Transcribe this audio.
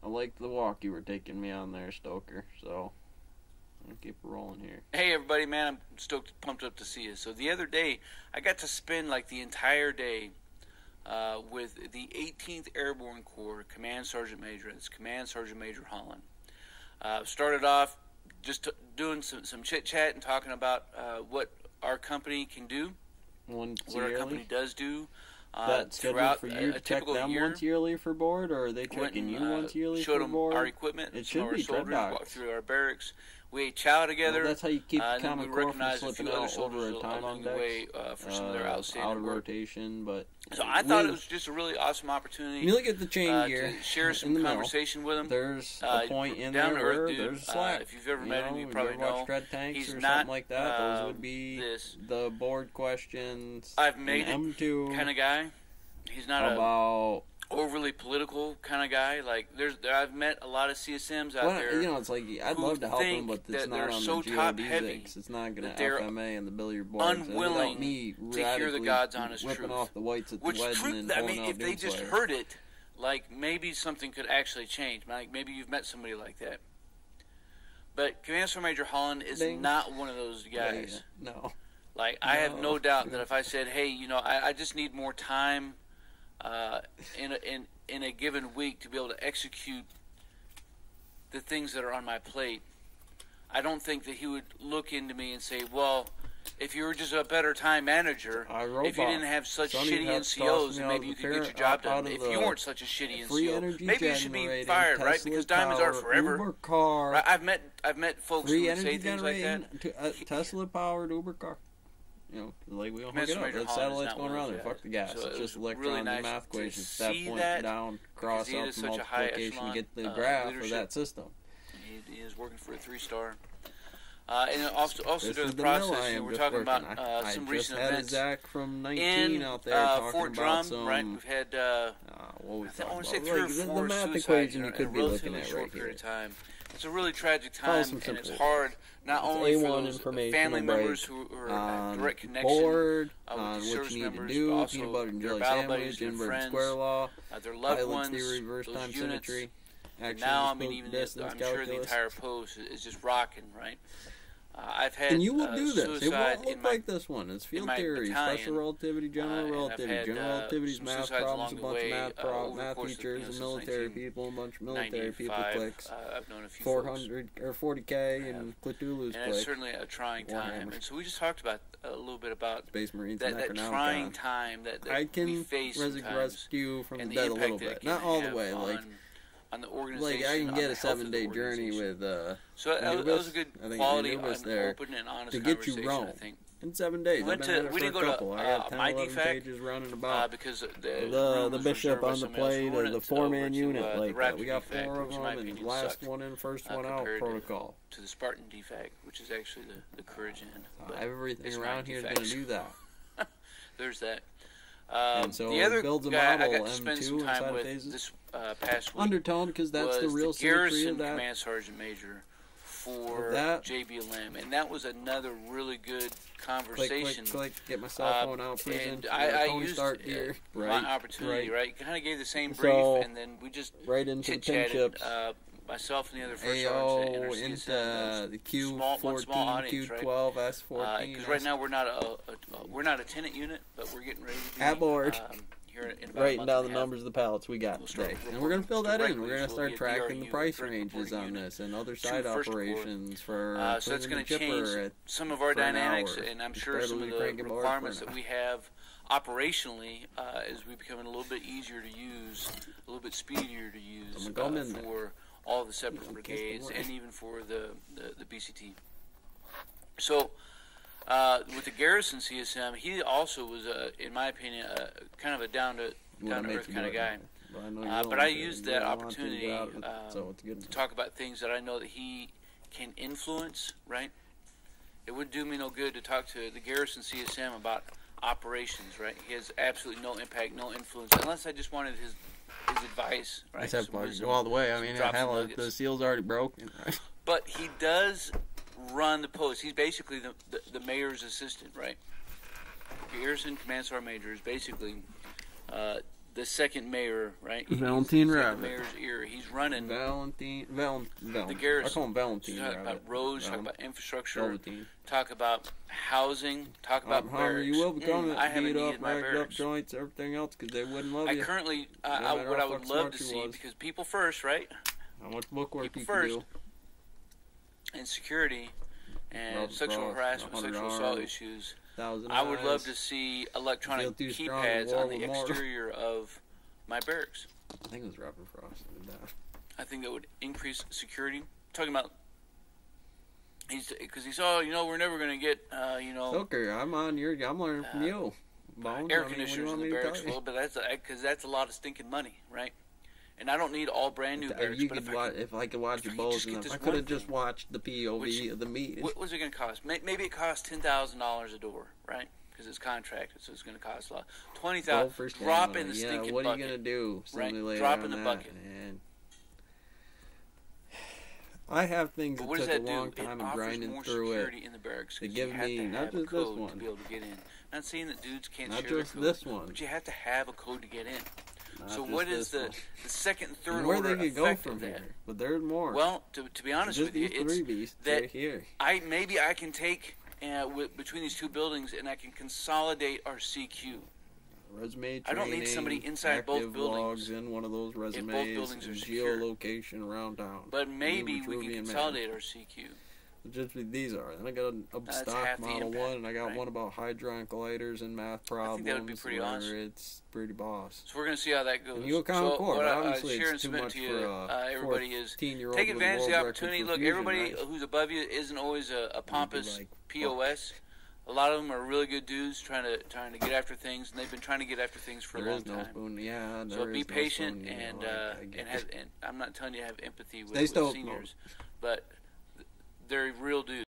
I like the walk you were taking me on there, Stoker. So I'm gonna keep it rolling here. Hey everybody, man! I'm stoked, pumped up to see you. So the other day, I got to spend like the entire day with the 18th Airborne Corps Command Sergeant Major. It's Command Sergeant Major Holland. Started off just doing some chit chat and talking about what our company can do, what our company does do. That's scheduled for you to check them once yearly for board, or are they checking you once yearly for board? Showed them our equipment. It should be soldiers, walked through our barracks. We ate chow together. Well, that's how you keep the Common Core from recognized slipping out over a time on decks. For some of their outstanding out of work. Rotation, but so I thought it was just a really awesome opportunity. You look at the chain gear to share some conversation with him. There's a point in there where there's slack. If you've ever met him, you probably know. He's or something like that. Those would be the board questions. I've made M2 kind of guy. He's not about overly political kind of guy. Like I've met a lot of CSMs out there. You know, it's like I'd love to help them, but it's not on the GOD six. It's not going to FMA and the billiard boards. Unwilling to hear the God's honest truth. Ripping off the whites at the wedge and then I mean, if they just heard it, like maybe something could actually change. Like maybe you've met somebody like that. But Command Sergeant Major Holland is not one of those guys. No. Like I have no doubt that if I said, hey, you know, I just need more time. In a given week to be able to execute the things that are on my plate, I don't think that he would look into me and say, well, if you were just a better time manager, if you didn't have such shitty NCOs, then maybe you could get your job done. If you weren't such a shitty NCO, maybe you should be fired, right? Because diamonds are forever. Right? I've met folks who would say things like that. Tesla-powered Uber car. You know, like we don't hook it up. That satellite's going around there. Fuck the gas. So it's just electrons and math equations. Step point down, cross up, multiplication, get the graph for that system. He is working for a 3-star. And also during the process, we're talking about some recent events. Zach from 19 out there talking Fort about Drum, right? We've had what we I want to say 3 or 4 the math suicides equation in you a could be looking relatively at short right period here. of time. It's a really tragic time, and it's hard not it's only for A1 those family members who are direct connection board, with on the what service you need members, to do, but also peanut butter and their jelly battle buddies, sandwich, their inverted friends, square law, their loved pilot ones, theory, reverse those time units. symmetry, And now, I mean, even I'm sure the entire post is just rocking, right? I've had and you will do this. It won't look my, like this one. It's field theory, special relativity, general relativity. General relativity is math problems, a bunch of math teachers, and military people, a bunch of military people clicks. I've known a few 400 or 40K and Cthulhu's and it's certainly a trying time. And so we just talked about a little bit about Space Marines that trying time that we face rescue from the dead a little bit, not all the way, like. On the organization, like I can get a 7-day journey with so that was a good quality, open and honest to get you wrong in 7 days. We didn't go to I got 10, my 11 DFAC pages running about because the bishop on the plate or the 4-man unit like that. We got 4 of them, and last one in, first one out protocol. To the Spartan DFAC, which is actually the courage end. Everything around here is going to do that. There's that. And so the other builds a guy model I got to spend some time with this past week undertone, because that's the real Garrison of that. Command Sergeant Major for JBLM, and that was another really good conversation. Click, get my cell phone out, present. And I used my opportunity, right? Kind of gave the same brief, and then we just chit-chatted. Myself and the other first sergeants into the Q14, Q12, S14. Because right now we're not a tenant unit, but we're getting ready to be at board. Here in writing down the numbers of the pallets we got today, and we're going to fill that in. We're going to start tracking the price ranges on this and other side operations for. So it's going to change some of our dynamics, and I'm sure some of the requirements that we have operationally as we become a little bit easier to use, a little bit speedier to use for all the separate brigades and even for the BCT. So with the Garrison CSM, he also was, in my opinion, kind of a down-to-earth kind of guy. But I used that opportunity to talk about things that I know that he can influence, right? It would do me no good to talk to the Garrison CSM about operations, right? He has absolutely no impact, no influence, unless I just wanted his advice, right? Except go all the way. I mean, hell, the seal's already broken, right? But he does run the post. He's basically the mayor's assistant, right? Garrison Command Sergeant Major is basically the second mayor, right? Valentine Rabbit. The mayor's ear. He's running. The Garrison. I call him Valentine Talk Rabbit. about roads, talk about infrastructure, Velveteen. talk about housing, talk about barracks. You will become I haven't beat up, needed my racked up barracks. joints, everything else, because they wouldn't love you. I currently, No matter what how I would fuck love smart to you see, was. because people first, right? How much bookwork People you first. can do. And security and Rub sexual across, harassment, 100 sexual assault arms, issues. 1,000 I would love eyes. to see electronic Feel too strong, keypads war on the with more. exterior of my barracks. I think it was Robert Frost that did that. I think that would increase security. Talking about, because he saw, we're never going to get, Stoker, I'm learning from you. Bones, air conditioners in the barracks. Well, but that's a lot of stinking money, right? And I don't need all brand new barracks. You could if I could watch you both, I could have just watched the POV of the meet. What was it going to cost? Maybe it costs $10,000 a door, right? Because it's contracted, so it's going to cost a lot. $20,000. Drop in the stinking bucket. What are you going to do? Right? Later Drop in the bucket. And I have things that took a long time and grinding through it. In the barracks, to give me not just this one. To be able to get in. Not saying that dudes can't not share just the code, this one. but you have to have a code to get in. Not so what is the second and third where order they could go effect from of that? here? But there's more. Well, to be honest with you, it's that right here. maybe I can take between these two buildings and I can consolidate our CQ. Resume training, I don't need somebody inside both buildings. Logs in one of those resumes. If both buildings are secure. Geolocation around town. But maybe we can consolidate our CQ. Just these are. Then I got a stock model one, and I got one about hadron colliders and math problems. I think that would be pretty awesome. It's pretty boss. So we're going to see how that goes. And you'll count what obviously share it's too and much to you, for everybody is take advantage of the opportunity. Look, everybody who's above you isn't always a pompous POS. A lot of them are really good dudes trying to get after things, and they've been trying to get after things for a long time. Spoon. Yeah, so be patient and I'm not telling you to have empathy with seniors, but they're real dudes.